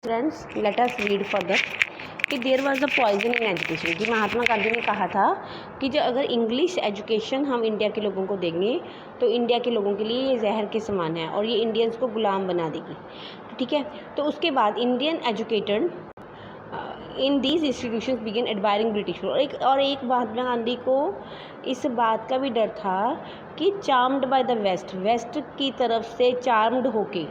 Friends, let us read further कि there was a poison in education. कि महात्मा गांधी ने कहा था कि जो अगर इंग्लिश एजुकेशन हम इंडिया के लोगों को देंगे तो इंडिया के लोगों के लिए ये जहर के समान है और ये इंडियंस को गुलाम बना देगी। ठीक है, तो उसके बाद Indian educated in these institutions begin admiring British rule. और एक महात्मा गांधी को इस बात का भी डर था कि चार्म्ड बाय द वेस्ट की तरफ से चार्म्ड होके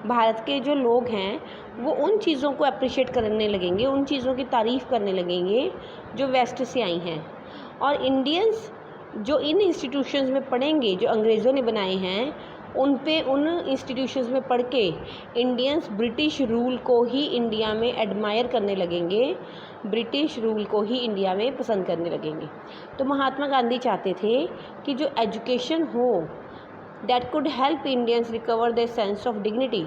भारत के जो लोग हैं वो उन चीज़ों को अप्रिशिएट करने लगेंगे, उन चीज़ों की तारीफ़ करने लगेंगे जो वेस्ट से आई हैं। और इंडियंस जो इन इंस्टीट्यूशंस में पढ़ेंगे जो अंग्रेज़ों ने बनाए हैं उन इंस्टीट्यूशंस में पढ़ के इंडियंस ब्रिटिश रूल को ही इंडिया में एडमायर करने लगेंगे, ब्रिटिश रूल को ही इंडिया में पसंद करने लगेंगे। तो महात्मा गांधी चाहते थे कि जो एजुकेशन हो that could help Indians recover their sense of dignity,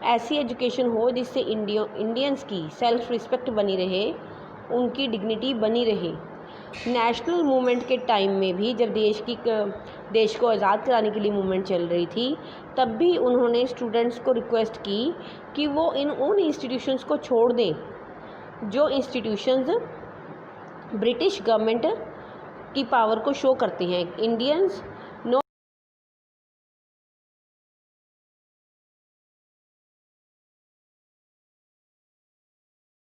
ऐसी एजुकेशन हो जिससे इंडियंस की सेल्फ रिस्पेक्ट बनी रहे, उनकी डिग्निटी बनी रहे। नेशनल मूवमेंट के टाइम में भी जब देश को आज़ाद कराने के लिए मूवमेंट चल रही थी तब भी उन्होंने स्टूडेंट्स को रिक्वेस्ट की कि वो उन इंस्टीट्यूशंस को छोड़ दें जो इंस्टीट्यूशंस ब्रिटिश गवर्नमेंट की पावर को शो करते हैं। इंडियंस नो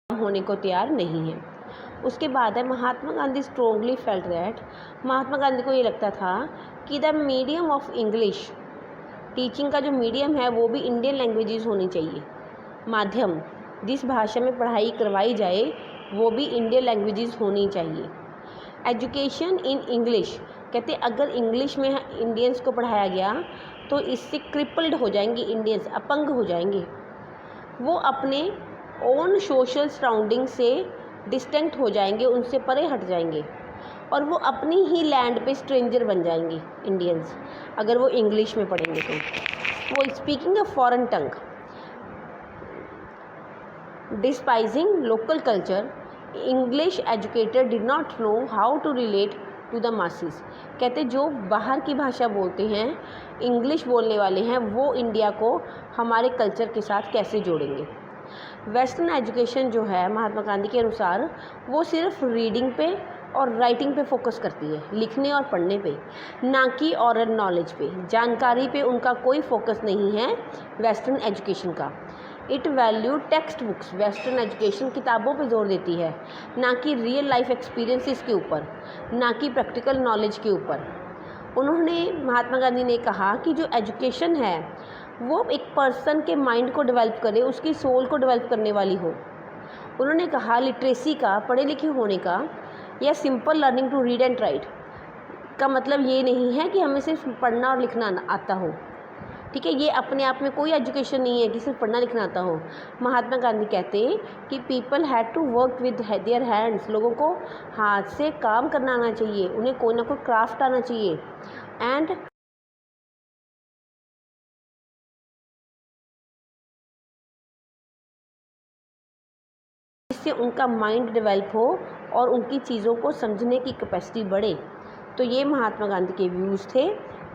होने को तैयार नहीं है। उसके बाद है Mahatma Gandhi strongly felt that, Mahatma Gandhi को ये लगता था कि the medium of English, teaching का जो मीडियम है वो भी इंडियन लैंग्वेजेस होनी चाहिए। माध्यम जिस भाषा में पढ़ाई करवाई जाए वो भी इंडियन लैंग्वेजेस होनी चाहिए। एजुकेशन इन इंग्लिश, कहते अगर इंग्लिश में इंडियंस को पढ़ाया गया तो इससे क्रिपल्ड हो जाएंगे इंडियंस, अपंग हो जाएंगे, वो अपने ओन सोशल सराउंडिंग से डिस्टेंक्ट हो जाएंगे, उनसे परे हट जाएंगे और वो अपनी ही लैंड पे स्ट्रेंजर बन जाएंगे इंडियंस अगर वो इंग्लिश में पढ़ेंगे तो। वो speaking a foreign tongue, despising local culture, English educated did not know how to relate to the masses, कहते जो बाहर की भाषा बोलते हैं, इंग्लिश बोलने वाले हैं, वो इंडिया को हमारे कल्चर के साथ कैसे जोड़ेंगे। वेस्टर्न एजुकेशन जो है महात्मा गांधी के अनुसार वो सिर्फ रीडिंग पे और राइटिंग पे फोकस करती है, लिखने और पढ़ने पे, ना कि ओरल नॉलेज पे, जानकारी पे उनका कोई फोकस नहीं है वेस्टर्न एजुकेशन का। It value text books, western education किताबों पे जोर देती है, ना कि रियल लाइफ एक्सपीरियंसेस के ऊपर, ना कि प्रैक्टिकल नॉलेज के ऊपर। महात्मा गांधी ने कहा कि जो एजुकेशन है वो एक पर्सन के माइंड को डेवलप करे, उसकी सोल को डेवलप करने वाली हो। उन्होंने कहा लिटरेसी का, पढ़े लिखे होने का, या simple learning to read and write का मतलब ये नहीं है कि हमें सिर्फ पढ़ना और लिखना आता हो। ठीक है, ये अपने आप में कोई एजुकेशन नहीं है कि सिर्फ पढ़ना लिखना आता हो। महात्मा गांधी कहते हैं कि people had to work with their hands, लोगों को हाथ से काम करना आना चाहिए, उन्हें कोई ना कोई क्राफ्ट आना चाहिए, एंड इससे उनका माइंड डेवलप हो और उनकी चीज़ों को समझने की कैपेसिटी बढ़े। तो ये महात्मा गांधी के व्यूज़ थे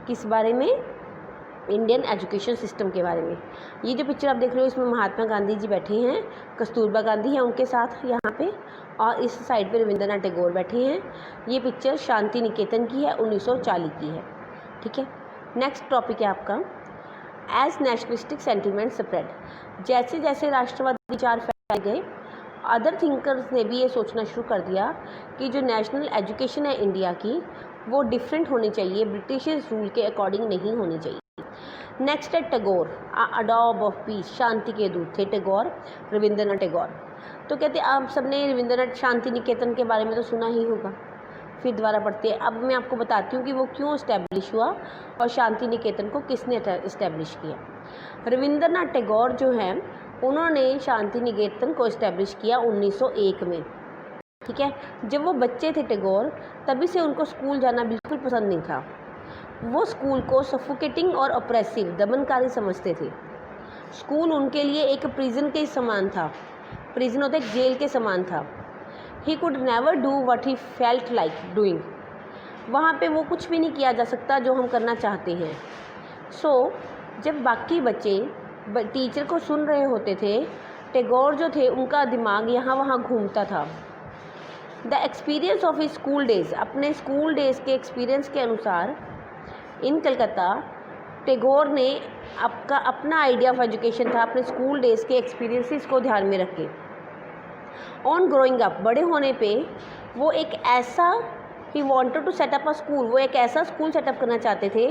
किस बारे में, इंडियन एजुकेशन सिस्टम के बारे में। ये जो पिक्चर आप देख रहे हो इसमें महात्मा गांधी जी बैठे हैं, कस्तूरबा गांधी हैं उनके साथ यहाँ पे, और इस साइड पे रविंद्रनाथ टैगोर बैठे हैं। ये पिक्चर शांति निकेतन की है, 1940 की है। ठीक है, नेक्स्ट टॉपिक है आपका एज नेशनलिस्टिक सेंटिमेंट स्प्रेड, जैसे जैसे राष्ट्रवादी विचार फैल गए अदर थिंकर्स ने भी ये सोचना शुरू कर दिया कि जो नेशनल एजुकेशन है इंडिया की वो डिफरेंट होनी चाहिए, ब्रिटिश रूल के अकॉर्डिंग नहीं होनी चाहिए। नेक्स्ट है टैगोर, अडॉब ऑफ पीस, शांति के दूत थे टैगोर, रविंद्रनाथ टैगोर। तो कहते आप सबने रविंद्रनाथ शांति निकेतन के बारे में तो सुना ही होगा, फिर दोबारा पढ़ते हैं। अब मैं आपको बताती हूँ कि वो क्यों इस्टेब्लिश हुआ और शांति निकेतन को किसने इस्टेब्लिश किया। रविंद्रनाथ टैगोर जो हैं उन्होंने शांति निकेतन को इस्टेब्लिश किया 1901 में। ठीक है, जब वो बच्चे थे टैगोर तभी से उनको स्कूल जाना बिल्कुल पसंद नहीं था। वो स्कूल को सफोकेटिंग और ऑप्रेसिव, दमनकारी समझते थे। स्कूल उनके लिए एक प्रिजन के समान था, प्रिजन होता एक जेल के समान था। He could never do what he felt like doing, वहाँ पे वो कुछ भी नहीं किया जा सकता जो हम करना चाहते हैं। जब बाकी बच्चे टीचर को सुन रहे होते थे टैगोर जो थे उनका दिमाग यहाँ वहाँ घूमता था। The experience of his school days, अपने स्कूल डेज़ के एक्सपीरियंस के अनुसार इन कलकत्ता टैगोर ने आपका अपना आइडिया ऑफ एजुकेशन था अपने स्कूल डेज़ के एक्सपीरियंसेस को ध्यान में रख के। ऑन ग्रोइंग अप, बड़े होने पे वो एक ऐसा ही wanted to set up a school, वो एक ऐसा स्कूल सेटअप करना चाहते थे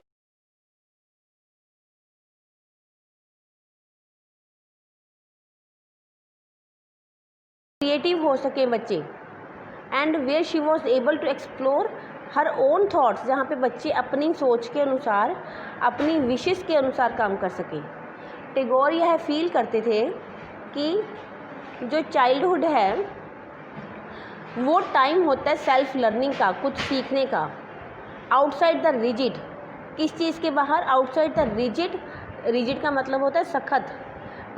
क्रिएटिव हो सके बच्चे, and where she was able to explore her own thoughts, जहाँ पे बच्चे अपनी सोच के अनुसार अपनी विशेस के अनुसार काम कर सकें। टैगोर यह फील करते थे कि जो चाइल्डहुड है वो टाइम होता है सेल्फ लर्निंग का, कुछ सीखने का, आउटसाइड द रिजिड, किस चीज़ के बाहर, आउटसाइड द रिजिड, रिजिड का मतलब होता है सख्त,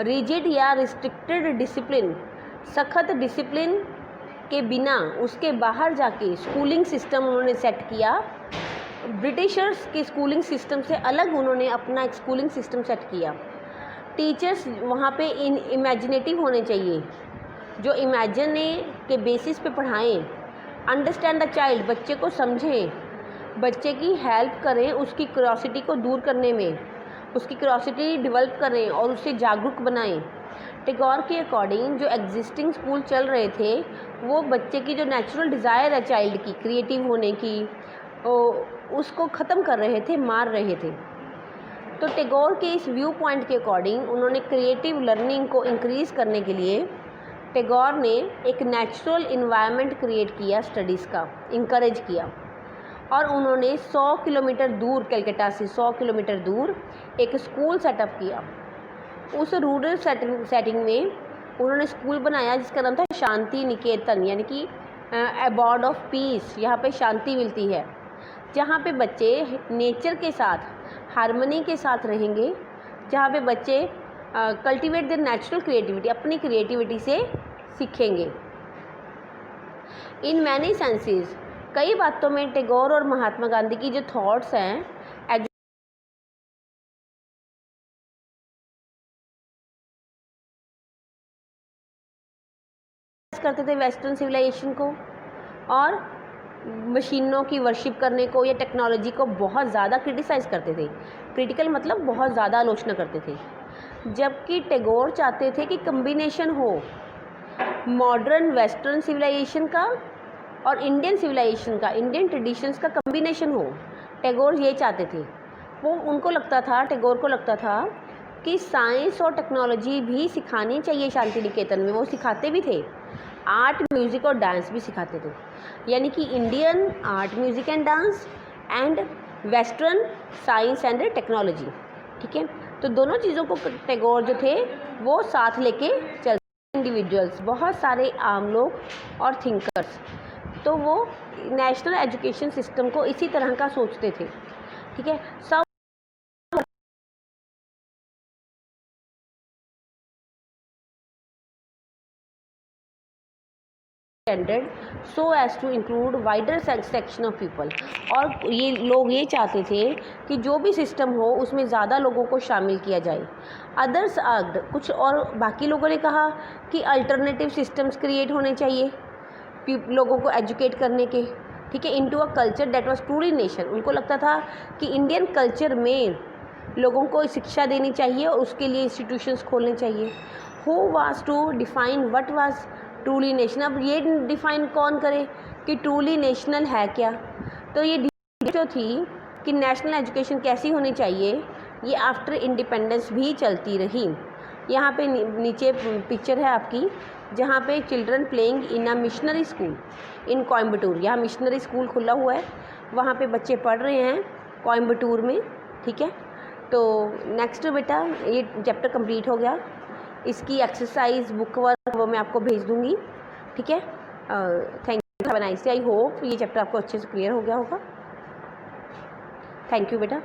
रिजिड या रिस्ट्रिक्टेड डिसिप्लिन, सख्त डिसिप्लिन के बिना उसके बाहर जाके स्कूलिंग सिस्टम उन्होंने सेट किया। ब्रिटिशर्स के स्कूलिंग सिस्टम से अलग उन्होंने अपना एक स्कूलिंग सिस्टम सेट किया। टीचर्स वहाँ पे इमेजिनेटिव होने चाहिए, जो इमेजिने के बेसिस पे पढ़ाएं, अंडरस्टैंड द चाइल्ड, बच्चे को समझें, बच्चे की हेल्प करें, उसकी क्यूरोसिटी को दूर करने में, उसकी क्यूरोसिटी डेवलप करें और उसे जागरूक बनाएं। टैगोर के अकॉर्डिंग जो एग्जिस्टिंग स्कूल चल रहे थे वो बच्चे की जो नेचुरल डिज़ायर है चाइल्ड की क्रिएटिव होने की, उसको ख़त्म कर रहे थे, मार रहे थे। तो टैगोर के इस व्यू पॉइंट के अकॉर्डिंग उन्होंने क्रिएटिव लर्निंग को इंक्रीज़ करने के लिए टैगोर ने एक नेचुरल इन्वायरमेंट क्रिएट किया, स्टडीज़ का इंकरेज किया, और उन्होंने 100 किलोमीटर दूर, कलकत्ता से 100 किलोमीटर दूर एक स्कूल सेटअप किया। उस रूरल सेटिंग में उन्होंने स्कूल बनाया जिसका नाम था शांति निकेतन, यानी कि अबॉर्ड ऑफ पीस, यहाँ पे शांति मिलती है, जहाँ पे बच्चे नेचर के साथ, हार्मनी के साथ रहेंगे, जहाँ पे बच्चे कल्टिवेट देयर नेचुरल क्रिएटिविटी, अपनी क्रिएटिविटी से सीखेंगे। इन मैनी सेंसेस, कई बातों में टैगोर और महात्मा गांधी की जो थॉट्स हैं करते थे वेस्टर्न सिविलाइजेशन को, और मशीनों की वर्शिप करने को या टेक्नोलॉजी को बहुत ज़्यादा क्रिटिसाइज़ करते थे। क्रिटिकल मतलब बहुत ज़्यादा आलोचना करते थे, जबकि टैगोर चाहते थे कि कम्बिनेशन हो मॉडर्न वेस्टर्न सिविलाइजेशन का और इंडियन सिविलाइजेशन का, इंडियन ट्रेडिशंस का कम्बिनेशन हो। टैगोर ये चाहते थे। वो उनको लगता था, टैगोर को लगता था कि साइंस और टेक्नोलॉजी भी सिखानी चाहिए शांति निकेतन में। वो सिखाते भी थे, आर्ट, म्यूज़िक और डांस भी सिखाते थे, यानी कि Indian art, music and dance and western science and technology. ठीक है, तो दोनों चीज़ों को टैगोर जो थे वो साथ लेके चलते। इंडिविजुअल्स, बहुत सारे आम लोग और थिंकर्स, तो वो नेशनल एजुकेशन सिस्टम को इसी तरह का सोचते थे। ठीक है, सब standard so as to include wider section of people, और ये लोग ये चाहते थे कि जो भी सिस्टम हो उसमें ज़्यादा लोगों को शामिल किया जाए। अदर्स आर्ग्ड, कुछ और बाकी लोगों ने कहा कि अल्टरनेटिव सिस्टम्स क्रिएट होने चाहिए लोगों को एजुकेट करने के। ठीक है, into a culture that was truly nation. उनको लगता था कि इंडियन कल्चर में लोगों को शिक्षा देनी चाहिए और उसके लिए इंस्टीट्यूशंस खोलने चाहिए। Who was to define what was truly nation. अब ये डिफाइन कौन करे कि ट्रूली नेशनल है क्या। तो ये जो थी कि नेशनल एजुकेशन कैसी होनी चाहिए, ये आफ्टर इंडिपेंडेंस भी चलती रही। यहाँ पे नीचे पिक्चर है आपकी, जहाँ पे children playing in a missionary school इन कोयम्बटूर। यहाँ मिशनरी स्कूल खुला हुआ है, वहाँ पे बच्चे पढ़ रहे हैं कोयम्बटूर में। ठीक है, तो नेक्स्ट बेटा ये चैप्टर कंप्लीट हो गया। इसकी एक्सरसाइज बुक वर्क वो मैं आपको भेज दूँगी। ठीक है, thank you, have a nice day. I hope ये चैप्टर आपको अच्छे से क्लियर हो गया होगा। थैंक यू बेटा।